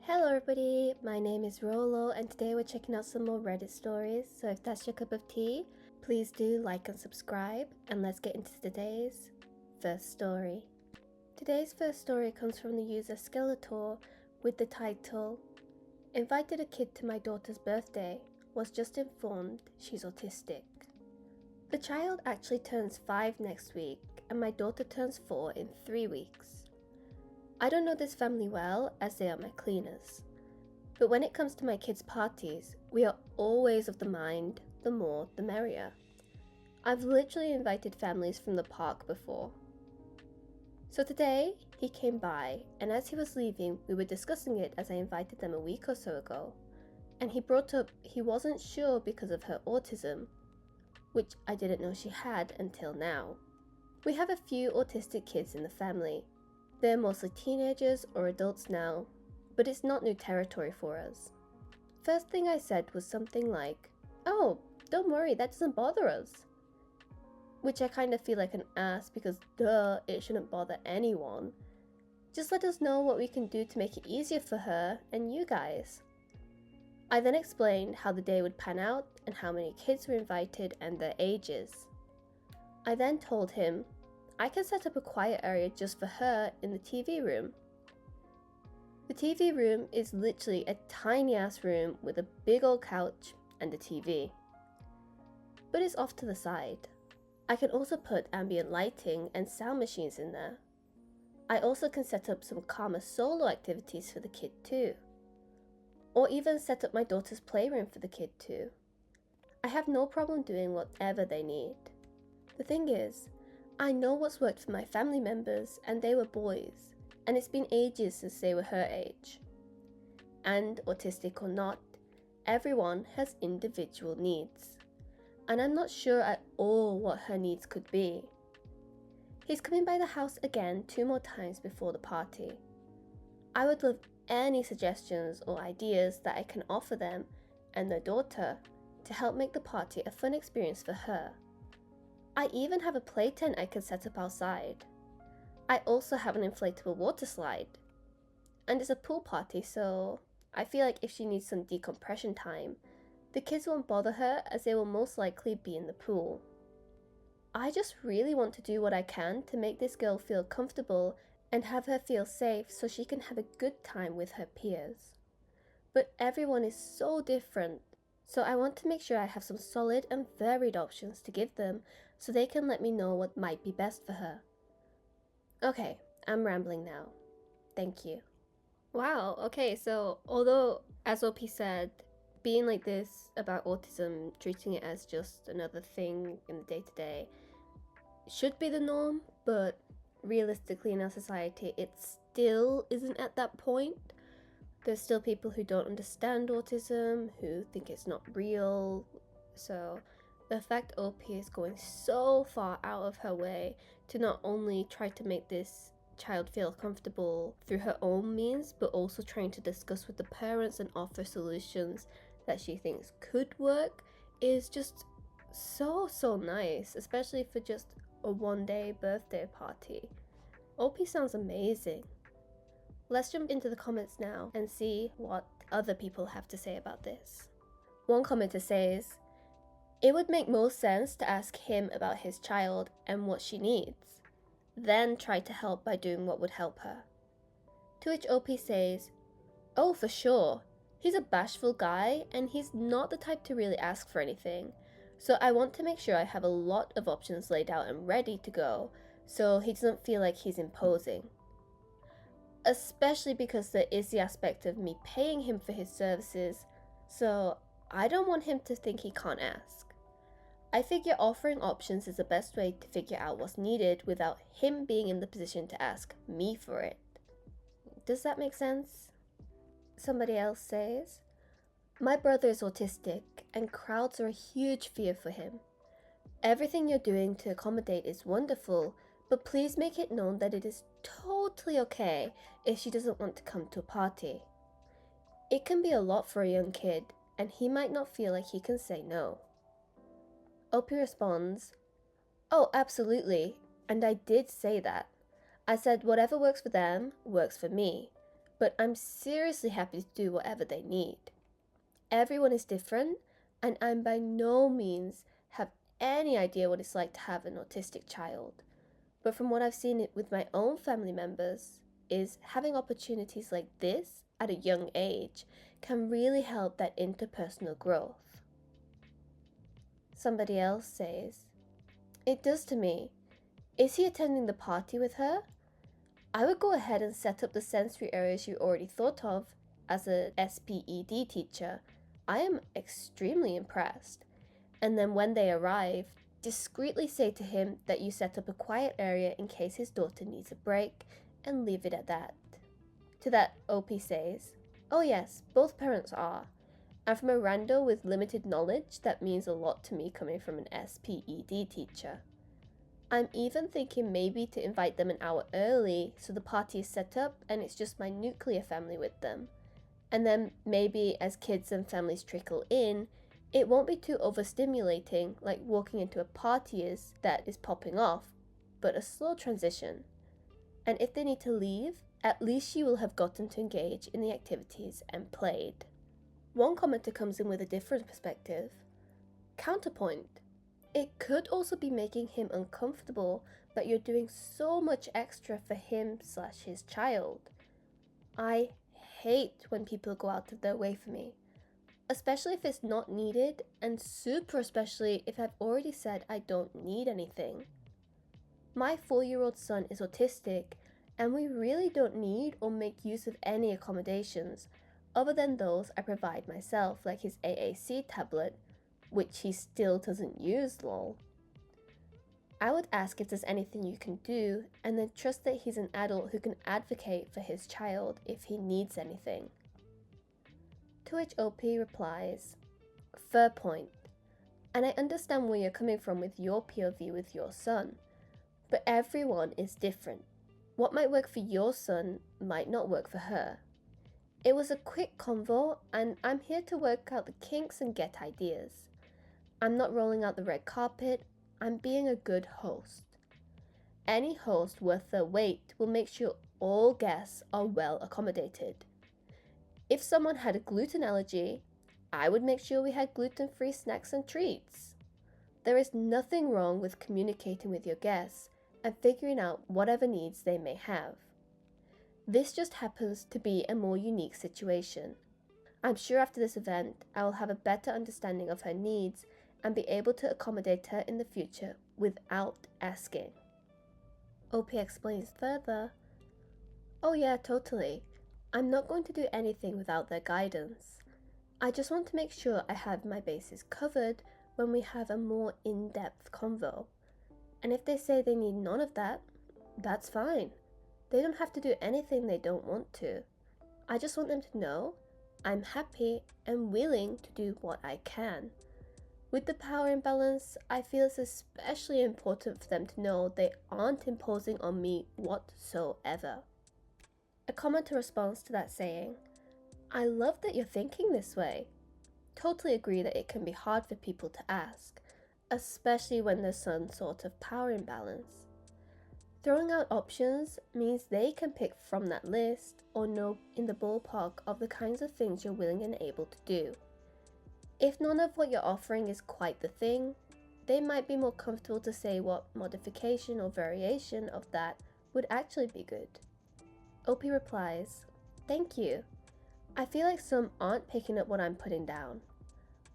Hello everybody, my name is Rolo and today we're checking out some more Reddit stories, so if that's your cup of tea, please do like and subscribe, and let's get into today's first story. Today's first story comes from the user Skeletor with the title, "Invited a kid to my daughter's birthday, was just informed she's autistic." The child actually turns 5 next week and my daughter turns 4 in 3 weeks. I don't know this family well as they are my cleaners, but when it comes to my kids' parties, we are always of the mind, the more the merrier. I've literally invited families from the park before. So today, he came by, and as he was leaving, we were discussing it as I invited them a week or so ago, and he brought up he wasn't sure because of her autism, which I didn't know she had until now. We have a few autistic kids in the family. They're mostly teenagers or adults now, but it's not new territory for us. First thing I said was something like, "Oh, don't worry, that doesn't bother us." Which I kind of feel like an ass because duh, it shouldn't bother anyone. Just let us know what we can do to make it easier for her and you guys. I then explained how the day would pan out and how many kids were invited and their ages. I then told him I can set up a quiet area just for her in the TV room. The TV room is literally a tiny ass room with a big old couch and a TV. But it's off to the side. I can also put ambient lighting and sound machines in there. I also can set up some calmer solo activities for the kid too. Or even set up my daughter's playroom for the kid too. I have no problem doing whatever they need. The thing is, I know what's worked for my family members and they were boys, and it's been ages since they were her age. And autistic or not, everyone has individual needs, and I'm not sure at all what her needs could be. He's coming by the house again 2 more times before the party. I would love any suggestions or ideas that I can offer them and their daughter to help make the party a fun experience for her. I even have a play tent I could set up outside. I also have an inflatable water slide. And it's a pool party, so I feel like if she needs some decompression time, the kids won't bother her as they will most likely be in the pool. I just really want to do what I can to make this girl feel comfortable and have her feel safe so she can have a good time with her peers. But everyone is so different, so I want to make sure I have some solid and varied options to give them so they can let me know what might be best for her. Okay, I'm rambling now. Thank you. Wow, okay, so although, as OP said, being like this about autism, treating it as just another thing in the day-to-day, should be the norm, but realistically in our society, it still isn't at that point. There's still people who don't understand autism, who think it's not real, so the fact OP is going so far out of her way to not only try to make this child feel comfortable through her own means, but also trying to discuss with the parents and offer solutions that she thinks could work is just so nice, especially for just a 1-day birthday party. OP sounds amazing. Let's jump into the comments now and see what other people have to say about this. One commenter says, "It would make most sense to ask him about his child and what she needs, then try to help by doing what would help her." To which OP says, "Oh, for sure. He's a bashful guy and he's not the type to really ask for anything. So I want to make sure I have a lot of options laid out and ready to go so he doesn't feel like he's imposing. Especially because there is the aspect of me paying him for his services, so I don't want him to think he can't ask. I figure offering options is the best way to figure out what's needed without him being in the position to ask me for it." Does that make sense? Somebody else says, "My brother is autistic and crowds are a huge fear for him. Everything you're doing to accommodate is wonderful, but please make it known that it is totally okay if she doesn't want to come to a party. It can be a lot for a young kid, and he might not feel like he can say no." OP responds, "Oh, absolutely, and I did say that. I said whatever works for them works for me, but I'm seriously happy to do whatever they need. Everyone is different, and I'm by no means have any idea what it's like to have an autistic child. But from what I've seen it with my own family members, is having opportunities like this at a young age can really help that interpersonal growth. Somebody else says, "It does to me. Is he attending the party with her? I would go ahead and set up the sensory areas you already thought of as a SPED teacher. I am extremely impressed. And then when they arrive, discreetly say to him that you set up a quiet area in case his daughter needs a break and leave it at that." To that, OP says, "Oh yes, both parents are. And from a rando with limited knowledge, that means a lot to me coming from an SPED teacher. I'm even thinking maybe to invite them an hour early so the party is set up and it's just my nuclear family with them. And then maybe as kids and families trickle in, it won't be too overstimulating like walking into a party is that is popping off, but a slow transition. And if they need to leave, at least you will have gotten to engage in the activities and played." One commenter comes in with a different perspective. Counterpoint. It could also be making him uncomfortable that you're doing so much extra for him/his child. I hate when people go out of their way for me, especially if it's not needed, and super especially if I've already said I don't need anything. My 4-year-old son is autistic, and we really don't need or make use of any accommodations other than those I provide myself, like his AAC tablet, which he still doesn't use, lol. I would ask if there's anything you can do, and then trust that he's an adult who can advocate for his child if he needs anything. To which OP replies, "Fair point, and I understand where you're coming from with your POV with your son, but everyone is different. What might work for your son might not work for her. It was a quick convo, and I'm here to work out the kinks and get ideas. I'm not rolling out the red carpet, I'm being a good host. Any host worth their weight will make sure all guests are well accommodated. If someone had a gluten allergy, I would make sure we had gluten-free snacks and treats. There is nothing wrong with communicating with your guests and figuring out whatever needs they may have. This just happens to be a more unique situation. I'm sure after this event, I will have a better understanding of her needs and be able to accommodate her in the future without asking." OP explains further, "Oh yeah, totally. I'm not going to do anything without their guidance. I just want to make sure I have my bases covered when we have a more in-depth convo. And if they say they need none of that, that's fine. They don't have to do anything they don't want to. I just want them to know I'm happy and willing to do what I can. With the power imbalance, I feel it's especially important for them to know they aren't imposing on me whatsoever." A commenter responds to that saying, "I love that you're thinking this way. Totally agree that it can be hard for people to ask, especially when there's some sort of power imbalance. Throwing out options means they can pick from that list or know in the ballpark of the kinds of things you're willing and able to do. If none of what you're offering is quite the thing, they might be more comfortable to say what modification or variation of that would actually be good." OP replies, "Thank you. I feel like some aren't picking up what I'm putting down.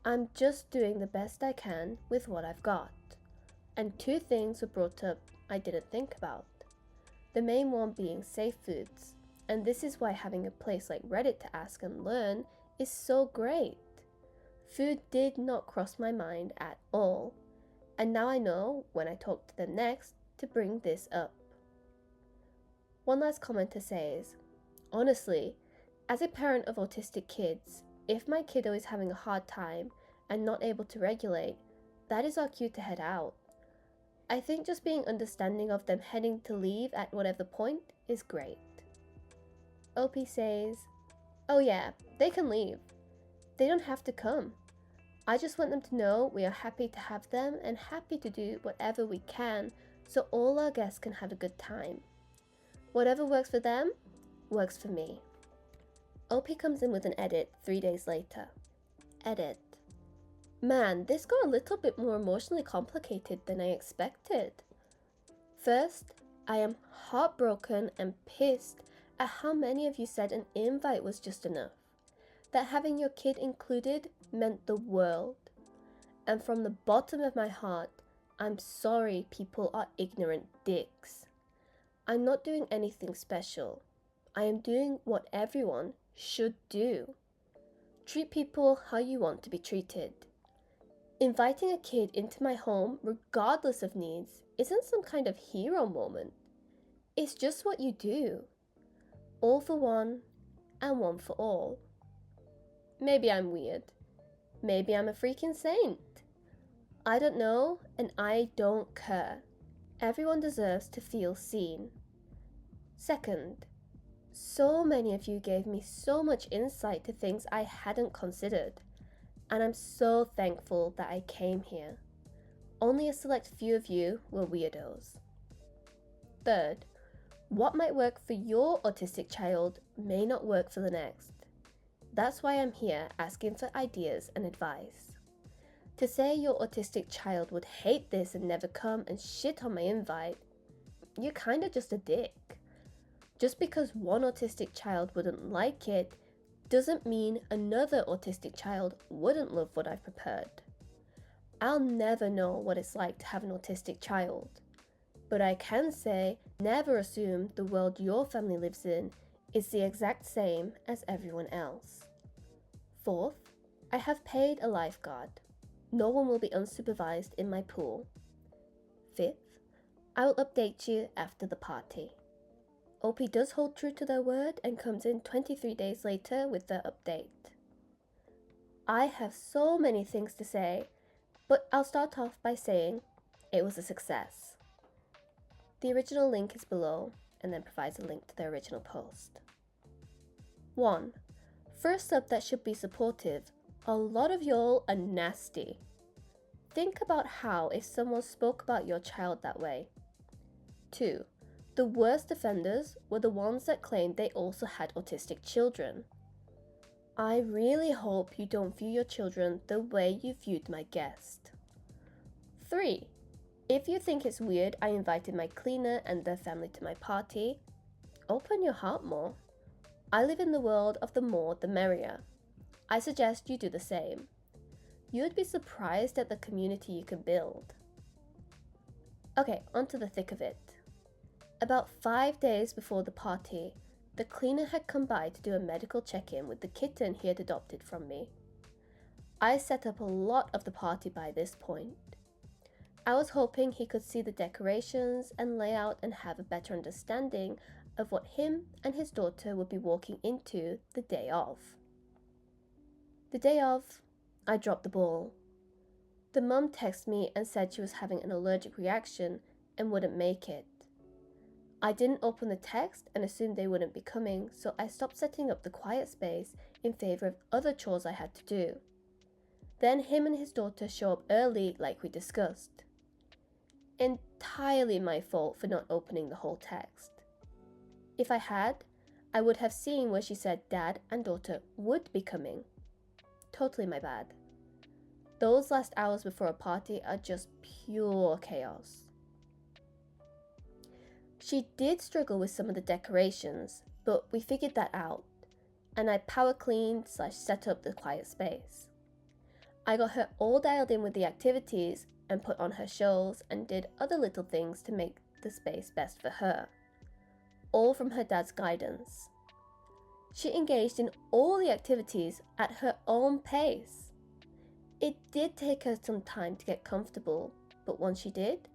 I'm just doing the best I can with what I've got. And 2 things were brought up I didn't think about. The main one being safe foods, and this is why having a place like Reddit to ask and learn is so great. Food did not cross my mind at all, and now I know when I talk to them next to bring this up." One last commenter says, "Honestly, as a parent of autistic kids, if my kiddo is having a hard time and not able to regulate, that is our cue to head out. I think just being understanding of them heading to leave at whatever point is great." OP says, "Oh yeah, they can leave. They don't have to come. I just want them to know we are happy to have them and happy to do whatever we can so all our guests can have a good time. Whatever works for them, works for me." OP comes in with an edit 3 days later. Edit. Man, this got a little bit more emotionally complicated than I expected. First, I am heartbroken and pissed at how many of you said an invite was just enough. That having your kid included meant the world. And from the bottom of my heart, I'm sorry people are ignorant dicks. I'm not doing anything special. I am doing what everyone should do. Treat people how you want to be treated. Inviting a kid into my home, regardless of needs, isn't some kind of hero moment. It's just what you do. All for one, and one for all. Maybe I'm weird. Maybe I'm a freaking saint. I don't know, and I don't care. Everyone deserves to feel seen. Second, so many of you gave me so much insight to things I hadn't considered, and I'm so thankful that I came here. Only a select few of you were weirdos. Third, what might work for your autistic child may not work for the next. That's why I'm here asking for ideas and advice. To say your autistic child would hate this and never come and shit on my invite, you're kinda just a dick. Just because one autistic child wouldn't like it doesn't mean another autistic child wouldn't love what I've prepared. I'll never know what it's like to have an autistic child, but I can say never assume the world your family lives in is the exact same as everyone else. Fourth, I have paid a lifeguard. No one will be unsupervised in my pool. Fifth, I will update you after the party. OP does hold true to their word and comes in 23 days later with their update. I have so many things to say, but I'll start off by saying it was a success. The original link is below and then provides a link to the original post. 1. First up that should be supportive, a lot of y'all are nasty. Think about how if someone spoke about your child that way. 2. The worst offenders were the ones that claimed they also had autistic children. I really hope you don't view your children the way you viewed my guest. 3. If you think it's weird I invited my cleaner and their family to my party, open your heart more. I live in the world of the more the merrier. I suggest you do the same. You would be surprised at the community you can build. Okay, onto the thick of it. About 5 days before the party, the cleaner had come by to do a medical check-in with the kitten he had adopted from me. I set up a lot of the party by this point. I was hoping he could see the decorations and layout and have a better understanding of what him and his daughter would be walking into the day of. The day of, I dropped the ball. The mum texted me and said she was having an allergic reaction and wouldn't make it. I didn't open the text and assumed they wouldn't be coming, so I stopped setting up the quiet space in favor of other chores I had to do. Then him and his daughter show up early like we discussed. Entirely my fault for not opening the whole text. If I had, I would have seen where she said dad and daughter would be coming. Totally my bad. Those last hours before a party are just pure chaos. She did struggle with some of the decorations, but we figured that out, and I power cleaned / set up the quiet space. I got her all dialed in with the activities and put on her shows and did other little things to make the space best for her. All from her dad's guidance. She engaged in all the activities at her own pace. It did take her some time to get comfortable, but once she did,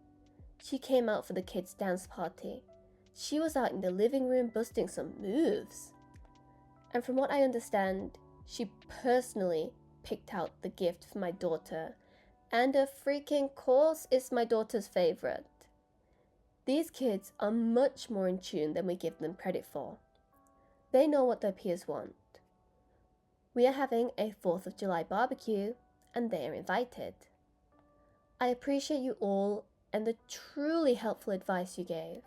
she came out for the kids' dance party. She was out in the living room busting some moves. And from what I understand, she personally picked out the gift for my daughter, and a freaking course is my daughter's favorite. These kids are much more in tune than we give them credit for. They know what their peers want. We are having a 4th of July barbecue, and they are invited. I appreciate you all and the truly helpful advice you gave.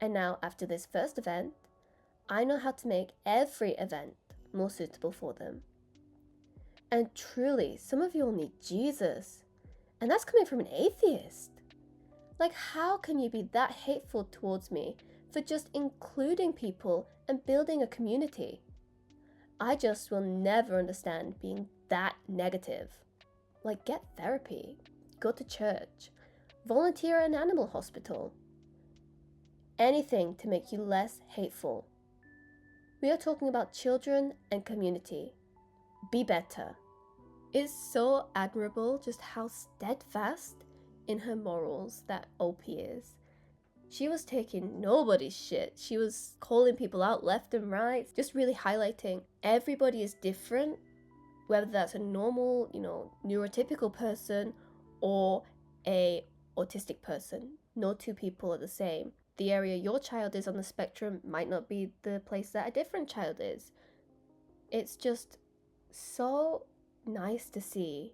And now, after this first event, I know how to make every event more suitable for them. And truly, some of you all need Jesus. And that's coming from an atheist. Like, how can you be that hateful towards me for just including people and building a community? I just will never understand being that negative. Like, get therapy, go to church, volunteer at an animal hospital. Anything to make you less hateful. We are talking about children and community. Be better. It's so admirable just how steadfast in her morals that OP is. She was taking nobody's shit. She was calling people out left and right, just really highlighting everybody is different, whether that's a normal, neurotypical person or a autistic person. No two people are the same. The area your child is on the spectrum might not be the place that a different child is. It's just so nice to see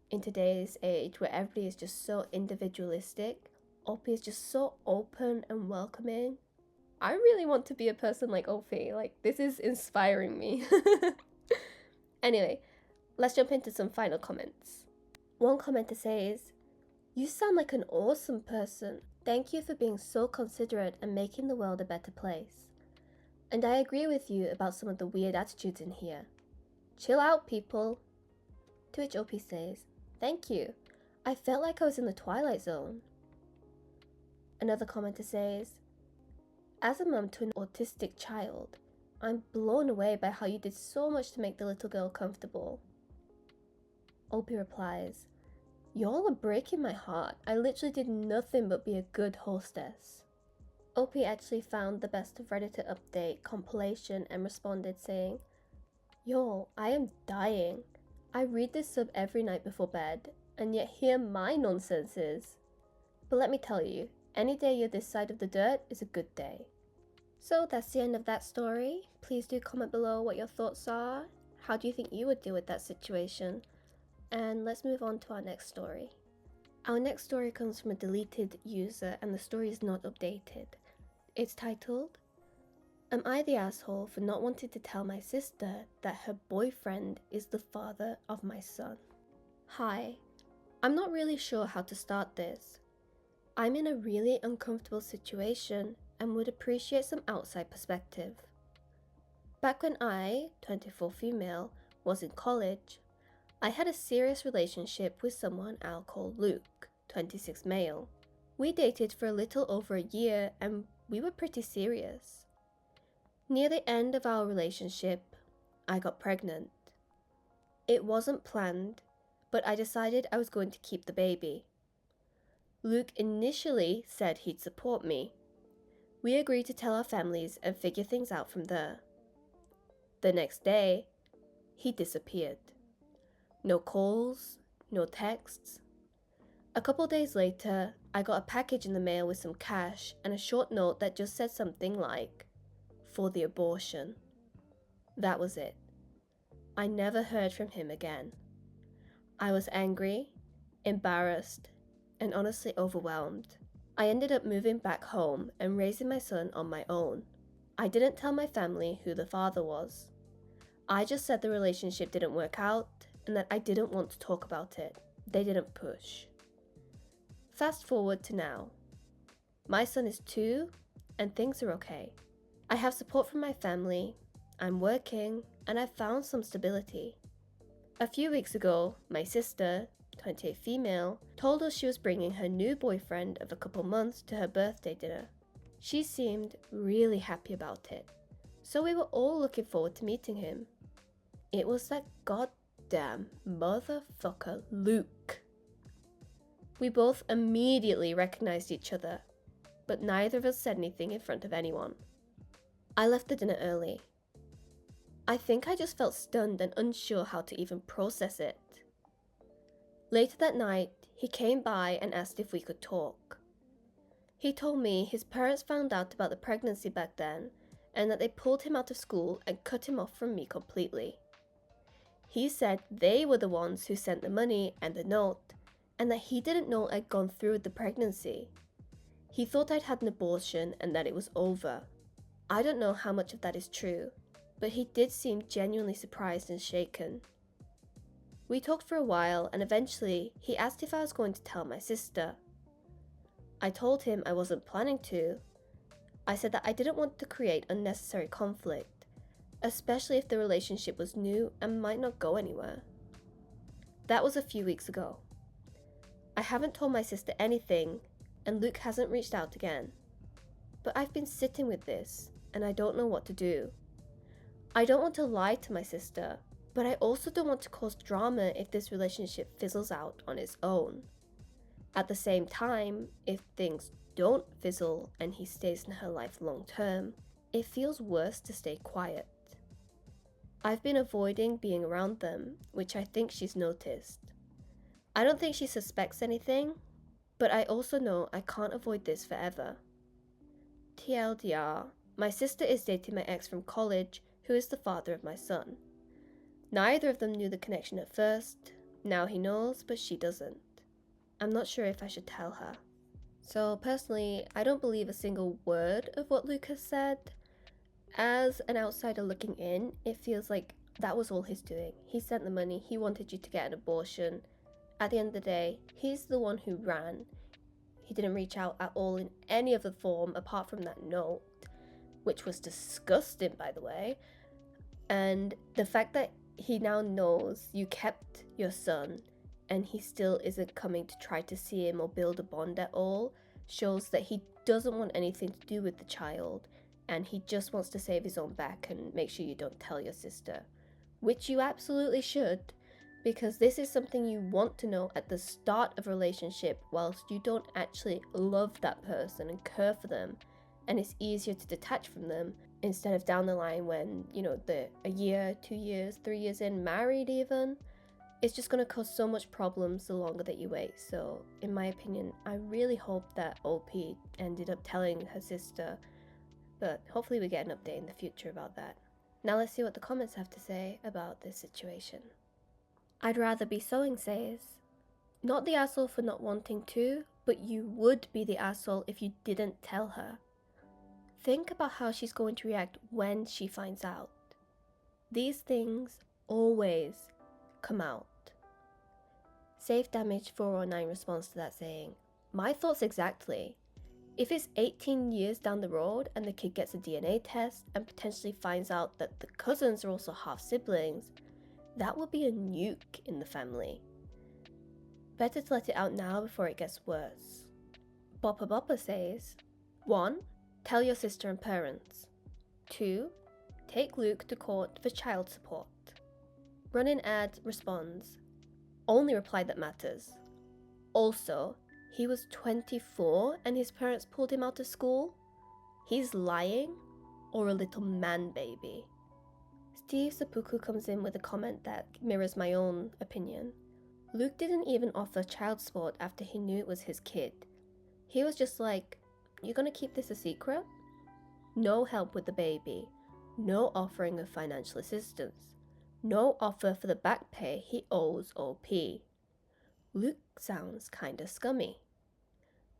in today's age where everybody is just so individualistic. Opie is just so open and welcoming. I really want to be a person like Opie. Like, this is inspiring me. Anyway, let's jump into some final comments. One commenter says, "You sound like an awesome person. Thank you for being so considerate and making the world a better place. And I agree with you about some of the weird attitudes in here. Chill out, people." To which OP says, "Thank you. I felt like I was in the Twilight Zone." Another commenter says, "As a mum to an autistic child, I'm blown away by how you did so much to make the little girl comfortable." OP replies, "Y'all are breaking my heart. I literally did nothing but be a good hostess." OP actually found the Best of Redditor update compilation and responded saying, "Yo, I am dying. I read this sub every night before bed, and yet here my nonsense is. But let me tell you, any day you're this side of the dirt is a good day." So that's the end of that story. Please do comment below what your thoughts are. How do you think you would deal with that situation? And let's move on to our next story. Our next story comes from a deleted user and the story is not updated. It's titled, "Am I the asshole for not wanting to tell my sister that her boyfriend is the father of my son?" Hi, I'm not really sure how to start this. I'm in a really uncomfortable situation and would appreciate some outside perspective. Back when I, 24 female, was in college, I had a serious relationship with someone I'll call Luke, 26 male. We dated for a little over a year and we were pretty serious. Near the end of our relationship, I got pregnant. It wasn't planned, but I decided I was going to keep the baby. Luke initially said he'd support me. We agreed to tell our families and figure things out from there. The next day, he disappeared. No calls, no texts. A couple days later, I got a package in the mail with some cash and a short note that just said something like, "For the abortion." That was it. I never heard from him again. I was angry, embarrassed, and honestly overwhelmed. I ended up moving back home and raising my son on my own. I didn't tell my family who the father was. I just said the relationship didn't work out and that I didn't want to talk about it. They didn't push. Fast forward to now. My son is 2 and things are okay. I have support from my family, I'm working, and I've found some stability. A few weeks ago, my sister, 28 female, told us she was bringing her new boyfriend of a couple months to her birthday dinner. She seemed really happy about it, so we were all looking forward to meeting him. It was that goddamn motherfucker Luke. We both immediately recognized each other, but neither of us said anything in front of anyone. I left the dinner early. I think I just felt stunned and unsure how to even process it. Later that night, he came by and asked if we could talk. He told me his parents found out about the pregnancy back then and that they pulled him out of school and cut him off from me completely. He said they were the ones who sent the money and the note and that he didn't know I'd gone through with the pregnancy. He thought I'd had an abortion and that it was over. I don't know how much of that is true, but he did seem genuinely surprised and shaken. We talked for a while, and eventually he asked if I was going to tell my sister. I told him I wasn't planning to. I said that I didn't want to create unnecessary conflict, especially if the relationship was new and might not go anywhere. That was a few weeks ago. I haven't told my sister anything, and Luke hasn't reached out again. But I've been sitting with this, and I don't know what to do. I don't want to lie to my sister, but I also don't want to cause drama if this relationship fizzles out on its own. At the same time, if things don't fizzle and he stays in her life long term, it feels worse to stay quiet. I've been avoiding being around them, which I think she's noticed. I don't think she suspects anything, but I also know I can't avoid this forever. TLDR, my sister is dating my ex from college, who is the father of my son. Neither of them knew the connection at first. Now he knows, but she doesn't. I'm not sure if I should tell her. So personally, I don't believe a single word of what Luke has said. As an outsider looking in, it feels like that was all he's doing. He sent the money, he wanted you to get an abortion. At the end of the day, he's the one who ran. He didn't reach out at all in any other form apart from that note, which was disgusting, by the way. And the fact that he now knows you kept your son and he still isn't coming to try to see him or build a bond at all shows that he doesn't want anything to do with the child, and he just wants to save his own back and make sure you don't tell your sister, which you absolutely should, because this is something you want to know at the start of a relationship whilst you don't actually love that person and care for them, and it's easier to detach from them instead of down the line when, they're a year, 2 years, 3 years in, married even. It's just going to cause so much problems the longer that you wait. So, in my opinion, I really hope that OP ended up telling her sister, but hopefully we get an update in the future about that. Now let's see what the comments have to say about this situation. I'd rather be sewing says, not the asshole for not wanting to, but you would be the asshole if you didn't tell her. Think about how she's going to react when she finds out. These things always come out. Safe Damage 409 responds to that saying, my thoughts exactly. If it's 18 years down the road and the kid gets a DNA test and potentially finds out that the cousins are also half siblings, that would be a nuke in the family. Better to let it out now before it gets worse. Boppa Boppa says, 1. Tell your sister and parents. 2. Take Luke to court for child support. Running Ad responds, only reply that matters. Also, he was 24 and his parents pulled him out of school? He's lying? Or a little man baby? Steve Seppuku comes in with a comment that mirrors my own opinion. Luke didn't even offer child support after he knew it was his kid. He was just like, you gonna keep this a secret? No help with the baby. No offering of financial assistance. No offer for the back pay he owes OP. Luke sounds kinda scummy.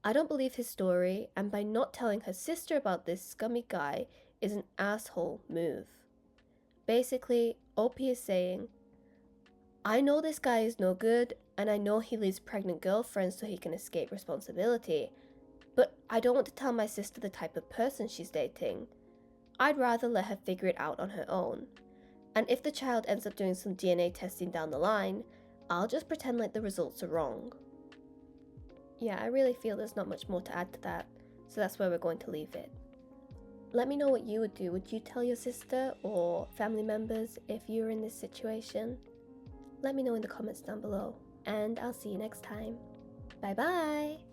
I don't believe his story, and by not telling her sister about this scummy guy is an asshole move. Basically, OP is saying, I know this guy is no good, and I know he leaves pregnant girlfriends so he can escape responsibility, but I don't want to tell my sister the type of person she's dating. I'd rather let her figure it out on her own. And if the child ends up doing some DNA testing down the line, I'll just pretend like the results are wrong. Yeah, I really feel there's not much more to add to that, so that's where we're going to leave it. Let me know what you would do. Would you tell your sister or family members if you were in this situation? Let me know in the comments down below, and I'll see you next time. Bye bye!